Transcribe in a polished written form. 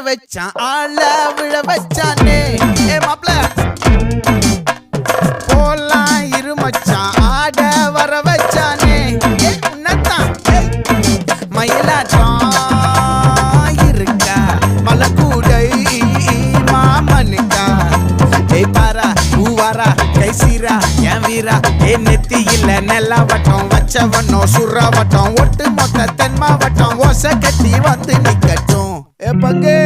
வச்சான் ஆள விழ வச்சானே மாப்ள போலாம் இருமச்சான் ஆட வர வச்சானே உன்னத்தான் மயிலாட்டம் இருக்கா மலக்கூடை மாமனுக்கா பாரா பூவாரா கைசீரா என் வீரா நெத்தி இல்ல நெல்லா வட்டம் வச்சவனோ சுறா வட்டம் ஒட்டு மொத்த தென் மாவட்டம் ஓசை கட்டி வந்து நிக்கட்டும் பங்கே